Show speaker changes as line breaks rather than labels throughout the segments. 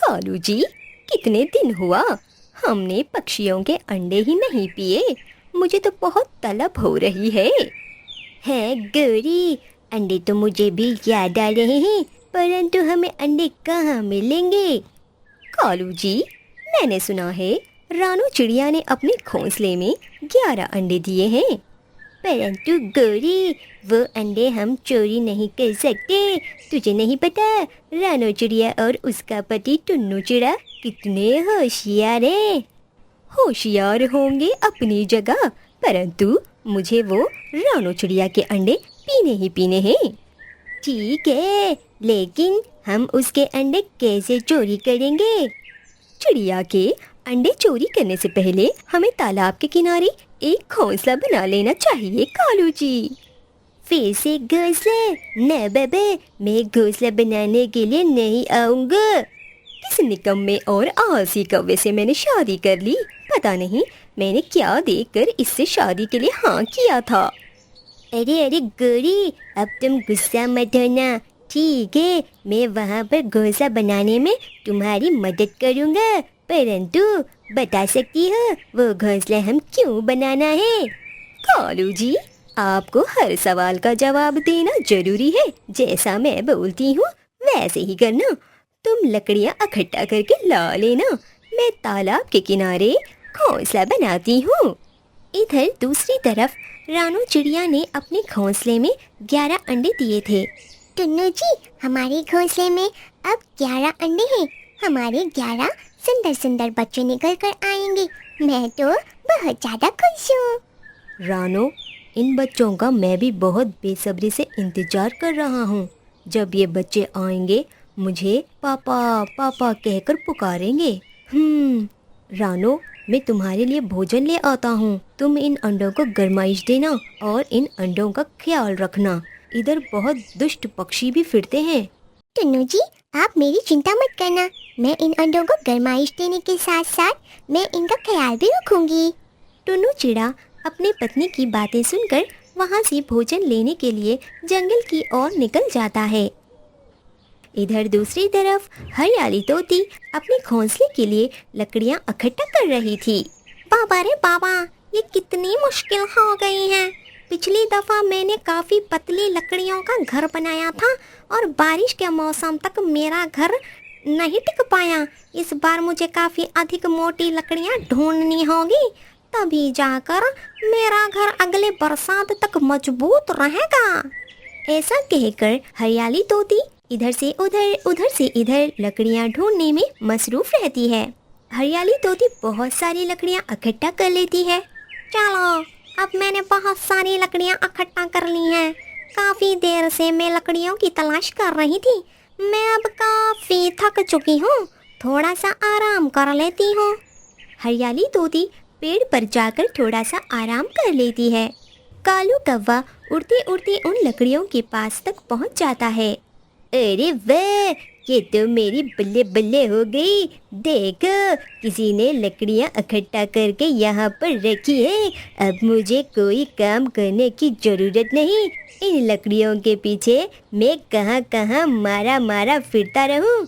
कालू जी, कितने दिन हुआ हमने पक्षियों के अंडे ही नहीं पिए। मुझे तो बहुत तलब हो रही है गौरी, अंडे तो मुझे भी याद आ रहे हैं, परंतु हमें अंडे कहाँ मिलेंगे? कालू जी, मैंने सुना है रानू चिड़िया ने अपने घोंसले में 11 अंडे दिए हैं। परंतु गौरी, वो अंडे हम चोरी नहीं कर सकते। तुझे नहीं पता रानू चिड़िया और उसका पति टुन्नू चिड़ा कितने होशियार हैं। होशियार होंगे अपनी जगह, परंतु मुझे वो रानू चिड़िया के अंडे पीने ही पीने हैं। ठीक है, लेकिन हम उसके अंडे कैसे चोरी करेंगे? चिड़िया के अंडे चोरी करने से पहले हमें तालाब के किनारे एक घोंसला बना लेना चाहिए कालू जी। फिर से घोंसला? न बाबा, मैं घोंसला बनाने के लिए नहीं आऊंगा। किस निकम्मे और आलसी कौवे से मैंने शादी कर ली। पता नहीं मैंने क्या देखकर इससे शादी के लिए हाँ किया था। अरे अरे गौरी, अब तुम गुस्सा मत होना, ठीक है? मैं वहाँ पर घोंसला बनाने में तुम्हारी मदद करूँगा, परंतु बता सकती हो वो घोंसला हम क्यों बनाना है? कालू जी, आपको हर सवाल का जवाब देना जरूरी है। जैसा मैं बोलती हूँ वैसे ही करना। तुम लकड़ियाँ इकट्ठा करके ला लेना, मैं तालाब के किनारे घोंसला बनाती हूँ। इधर दूसरी तरफ रानू चिड़िया ने अपने घोंसले में 11 अंडे दिए थे।
टुन्नू जी, हमारे घोंसले में अब 11 अंडे हैं। हमारे 11 सुंदर सुंदर बच्चे निकल कर आएंगे। मैं तो बहुत ज़्यादा खुश हूँ।
रानो, इन बच्चों का मैं भी बहुत बेसब्री से इंतजार कर रहा हूँ। जब ये बच्चे आएंगे मुझे पापा पापा कहकर पुकारेंगे। रानो, मैं तुम्हारे लिए भोजन ले आता हूँ। तुम इन अंडों को गरमाइश देना और इन अंडों का ख्याल रखना। इधर बहुत दुष्ट पक्षी भी फिरते हैं।
टुन्नू जी, आप मेरी चिंता मत करना। मैं इन अंडों को गरमाइश देने के साथ साथ मैं इनका ख्याल भी रखूंगी।
टुन्नू चिड़ा अपनी पत्नी की बातें सुनकर वहाँ से भोजन लेने के लिए जंगल की ओर निकल जाता है। इधर दूसरी तरफ हरियाली तोती अपने घोंसले के लिए लकड़ियाँ इकट्ठा कर रही थी।
बाबा रे बाबा, ये कितनी मुश्किल हो गई है। पिछली दफा मैंने काफी पतली लकड़ियों का घर बनाया था और बारिश के मौसम तक मेरा घर नहीं टिक पाया। इस बार मुझे काफी अधिक मोटी लकड़ियां ढूंढनी होगी, तभी जाकर मेरा घर अगले बरसात तक मजबूत रहेगा।
ऐसा कहकर हरियाली तोती इधर से उधर से इधर लकड़ियां ढूंढने में मसरूफ रहती है। हरियाली तोती बहुत सारी लकड़ियां इकट्ठा कर लेती है।
चलो, अब मैंने बहुत सारी लकड़ियां इकट्ठा कर ली हैं। काफी देर से मैं लकड़ियों की तलाश कर रही थी। मैं अब काफी थक चुकी हूँ, थोड़ा सा आराम कर लेती हूँ।
हरियाली तोती पेड़ पर जाकर थोड़ा सा आराम कर लेती है। कालू कौवा उड़ते उड़ते उन लकड़ियों के पास तक पहुँच जाता है। अरे वाह, ये तो मेरी बल्ले बल्ले हो गई। देखो, किसी ने लकड़ियाँ इकट्ठा करके यहाँ पर रखी है। अब मुझे कोई काम करने की जरूरत नहीं। इन लकड़ियों के पीछे मैं कहाँ कहाँ मारा मारा फिरता रहूँ।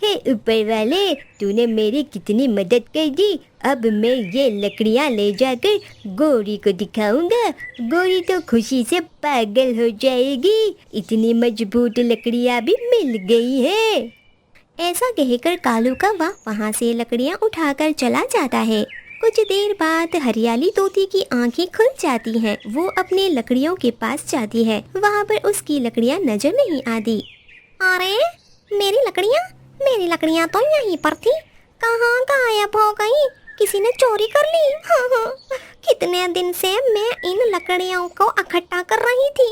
हे ऊपर वाले, तूने मेरी कितनी मदद कर दी। अब मैं ये लकड़ियाँ ले जाकर गौरी को दिखाऊंगा। गौरी तो खुशी से पागल हो जाएगी। इतनी मजबूत लकड़ियाँ भी मिल गई है। ऐसा कहकर कालू कौवा वहाँ से लकड़ियाँ उठाकर चला जाता है। कुछ देर बाद हरियाली तोती की आंखें खुल जाती हैं। वो अपने लकड़ियों के पास जाती है। वहाँ पर उसकी लकड़ियाँ नजर नहीं आती।
अरे, मेरी लकड़ियाँ तो यहीं पर थी, कहाँ गायब हो गई? किसी ने चोरी कर ली। हाँ, कितने दिन से मैं इन लकड़ियों को इकट्ठा कर रही थी।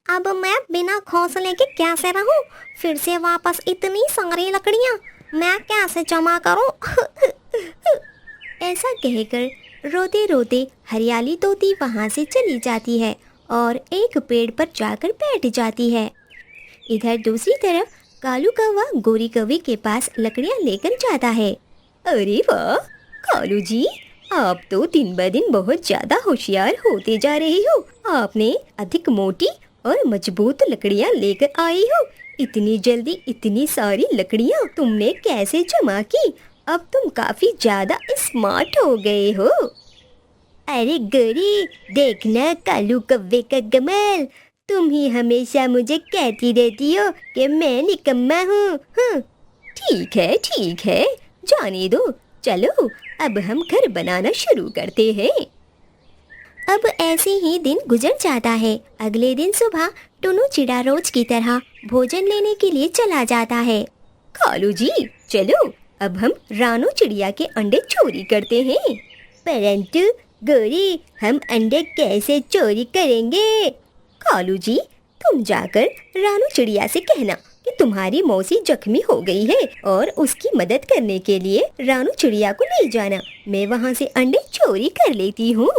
अब मैं बिना घोंसले के कैसे रहूं? फिर से वापस इतनी सारी लकड़ियाँ मैं कैसे जमा करूं?
ऐसा कहकर रोते रोते हरियाली तोती वहाँ से चली जाती है और एक पेड़ पर जाकर बैठ जाती है। इधर दूसरी तरफ कालू कौवा गौरी कौवे के पास लकड़ियाँ लेकर जाता है। अरे वाह कालू जी, आप तो दिन ब दिन बहुत ज्यादा होशियार होते जा रहे हो। आपने अधिक मोटी और मजबूत लकड़ियाँ लेकर आई हो। इतनी जल्दी इतनी सारी लकड़ियाँ तुमने कैसे जमा की? अब तुम काफी ज्यादा स्मार्ट हो गए हो। अरे गोरी, देखना कालू कव्वे का कमाल। तुम ही हमेशा मुझे कहती रहती हो कि मैं निकम्मा हूँ। हाँ, ठीक है, जाने दो। चलो अब हम घर बनाना शुरू करते हैं।
अब ऐसे ही दिन गुजर जाता है। अगले दिन सुबह टुनु चिड़ा रोज की तरह भोजन लेने के लिए चला जाता है।
कालू जी, चलो अब हम रानू चिड़िया के अंडे चोरी करते हैं। परंतु गोरी, हम अंडे कैसे चोरी करेंगे? कालू जी, तुम जाकर रानू चिड़िया से कहना कि तुम्हारी मौसी जख्मी हो गई है और उसकी मदद करने के लिए रानू चिड़िया को ले जाना। मैं वहाँ से अंडे चोरी कर लेती हूँ।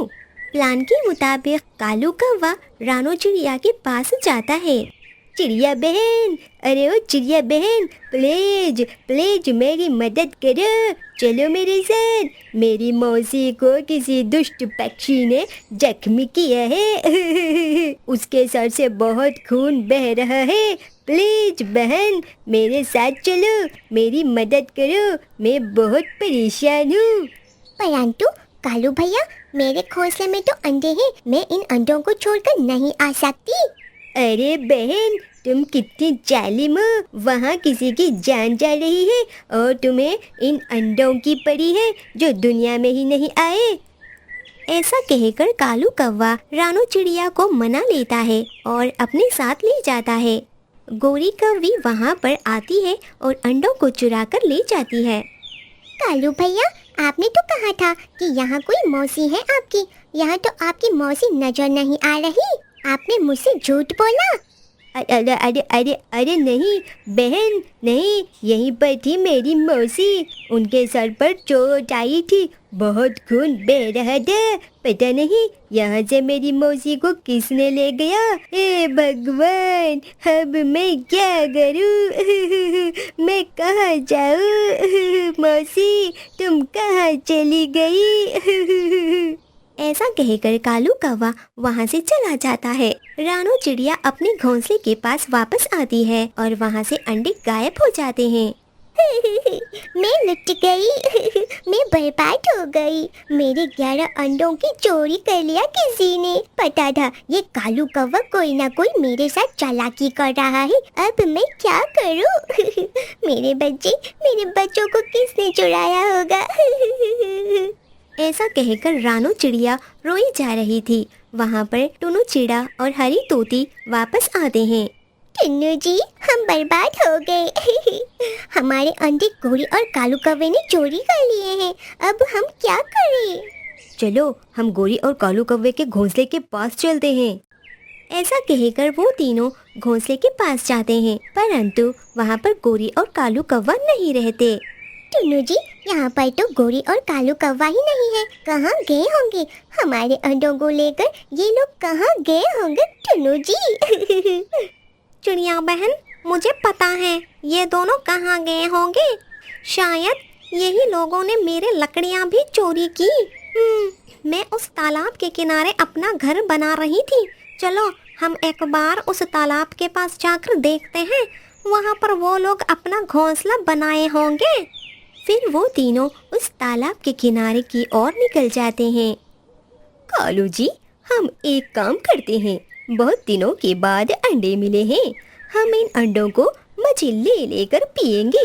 प्लान के मुताबिक कालू कौवा रानू चिड़िया के पास जाता है।
चिड़िया बहन, अरे ओ चिड़िया बहन, प्लीज प्लीज मेरी मदद करो। चलो मेरे साथ। मेरी मौसी को किसी दुष्ट पक्षी ने जख्मी किया है। उसके सर से बहुत खून बह रहा है। प्लीज बहन, मेरे साथ चलो, मेरी मदद करो, मैं बहुत परेशान हूँ।
परंतु कालू भैया, मेरे घोंसले में तो अंडे हैं, मैं इन अंडों को छोड़कर नहीं आ सकती।
अरे बहन, तुम कितनी जालिम हो। वहाँ किसी की जान जा रही है और तुम्हें इन अंडों की पड़ी है जो दुनिया में ही नहीं आए।
ऐसा कहकर कालू कौवा रानू चिड़िया को मना लेता है और अपने साथ ले जाता है। गोरी कौवी वहाँ पर आती है और अंडों को चुरा कर ले जाती है।
कालू भैया, आपने तो कहा था कि यहाँ कोई मौसी है आपकी। यहाँ तो आपकी मौसी नजर नहीं आ रही। आपने मुझसे झूठ बोला।
अरे अरे अरे अरे नहीं बहन, नहीं, यहीं पर थी मेरी मौसी। उनके सर पर चोट आई थी, बहुत खून बह रहा था। पता नहीं यहाँ से मेरी मौसी को किसने ले गया। हे भगवान, अब मैं क्या करूँ? मैं कहाँ जाऊँ? मौसी, तुम कहाँ चली गई?
ऐसा कहकर कालू कौवा वहाँ से चला जाता है। रानू चिड़िया अपने घोंसले के पास वापस आती है और वहाँ से अंडे गायब हो जाते हैं।
मैं लुट गई। मैं बर्बाद हो गई। मेरे 11 अंडों की चोरी कर लिया किसी ने। पता था ये कालू कौवा कोई ना कोई मेरे साथ चालाकी कर रहा है। अब मैं क्या करूं? मेरे बच्चों को किसने चुराया होगा?
ऐसा कहकर रानू चिड़िया रोई जा रही थी। वहाँ पर टुनु चिड़ा और हरी तोती वापस आते हैं।
टुन्नू जी, हम बर्बाद हो गए। हमारे अंडे गोरी और कालू कौवे ने चोरी कर लिए हैं। अब हम क्या करें?
चलो हम गोरी और कालू कौवे के घोंसले के पास चलते हैं।
ऐसा कहकर वो तीनों घोंसले के पास जाते हैं, परंतु वहाँ पर गोरी और कालू कौवा नहीं रहते।
टुन्नू जी, यहाँ पर तो गोरी और कालू कौवा ही नहीं है। कहाँ गए होंगे? हमारे अंडों को लेकर ये लोग कहाँ गए होंगे टुन्नू जी?
चिड़िया बहन, मुझे पता है ये दोनों कहाँ गए होंगे। शायद यही लोगों ने मेरे लकड़ियाँ भी चोरी की। मैं उस तालाब के किनारे अपना घर बना रही थी। चलो हम एक बार उस तालाब के पास जाकर देखते हैं, वहाँ पर वो लोग अपना घोंसला बनाए होंगे। फिर वो तीनों उस तालाब के किनारे की ओर निकल जाते हैं।
कालू जी, हम एक काम करते हैं। बहुत दिनों के बाद अंडे मिले हैं। हम इन अंडों को मजे ले लेकर पिएंगे।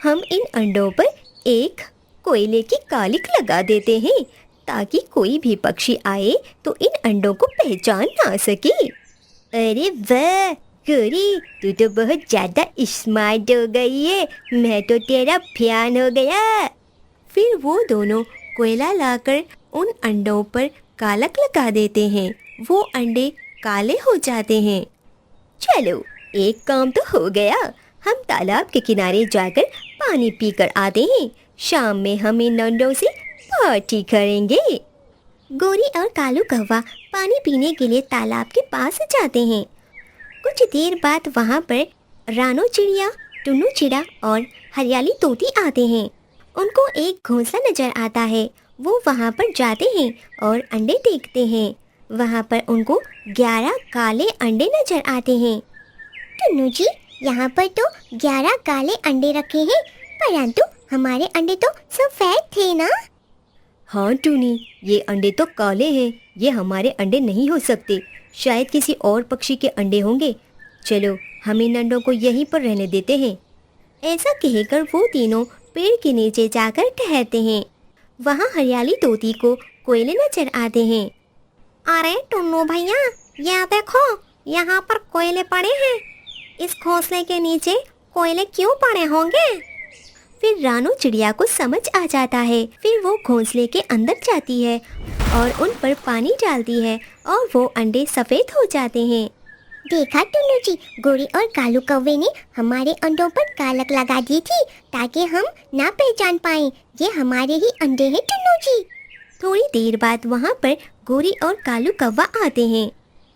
हम इन अंडों पर एक कोयले की कालिक लगा देते हैं ताकि कोई भी पक्षी आए तो इन अंडों को पहचान ना सके। अरे वाह गोरी, तू तो बहुत ज्यादा स्मार्ट हो गई है। मैं तो तेरा फैन हो गया।
फिर वो दोनों कोयला लाकर उन अंडों पर कालक लगा देते हैं। वो अंडे काले हो जाते हैं।
चलो एक काम तो हो गया। हम तालाब के किनारे जाकर पानी पीकर आते हैं। शाम में हम इन अंडों से पार्टी करेंगे।
गोरी और कालू कौवा पानी पीने के लिए तालाब के पास जाते हैं। कुछ देर बाद वहाँ पर रानू चिड़िया, टुन्नू चिड़ा और हरियाली तोती आते हैं। उनको एक घोंसला नजर आता है। वो वहाँ पर जाते हैं और अंडे देखते हैं। वहाँ पर उनको 11 काले अंडे नजर आते हैं।
टुन्नू जी, यहाँ पर तो 11 काले अंडे रखे हैं, परंतु हमारे अंडे तो सफेद थे ना।
हाँ टूनी, ये अंडे तो काले हैं, ये हमारे अंडे नहीं हो सकते, शायद किसी और पक्षी के अंडे होंगे। चलो हम इन अंडों को यहीं पर रहने देते हैं।
ऐसा कहकर वो तीनों पेड़ के नीचे जाकर ठहरते हैं। वहाँ हरियाली तोती को कोयले नजर आते हैं। अरे टुन्नू भैया, यह देखो, यहाँ पर कोयले पड़े हैं। इस घोंसले के नीचे कोयले क्यों पड़े होंगे?
फिर रानू चिड़िया को समझ आ जाता है। फिर वो घोंसले के अंदर जाती है और उन पर पानी डालती है और वो अंडे सफेद हो जाते हैं।
देखा टुन्नू जी, गोरी और कालू कौवे ने हमारे अंडों पर कालक लगा दी थी ताकि हम ना पहचान पाएं ये हमारे ही अंडे हैं टुन्नू जी।
थोड़ी देर बाद वहाँ पर गोरी और कालू कौवा आते हैं।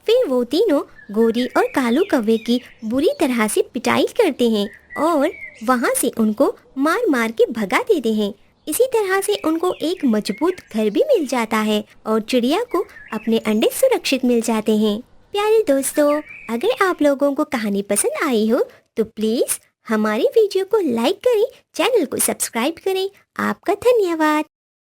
फिर वो तीनों गोरी और कालू कौवे की बुरी तरह से पिटाई करते हैं और वहाँ से उनको मार मार के भगा देते हैं। इसी तरह से उनको एक मजबूत घर भी मिल जाता है और चिड़िया को अपने अंडे सुरक्षित मिल जाते हैं। प्यारे दोस्तों, अगर आप लोगों को कहानी पसंद आई हो तो प्लीज़ हमारी वीडियो को लाइक करें, चैनल को सब्सक्राइब करें। आपका धन्यवाद।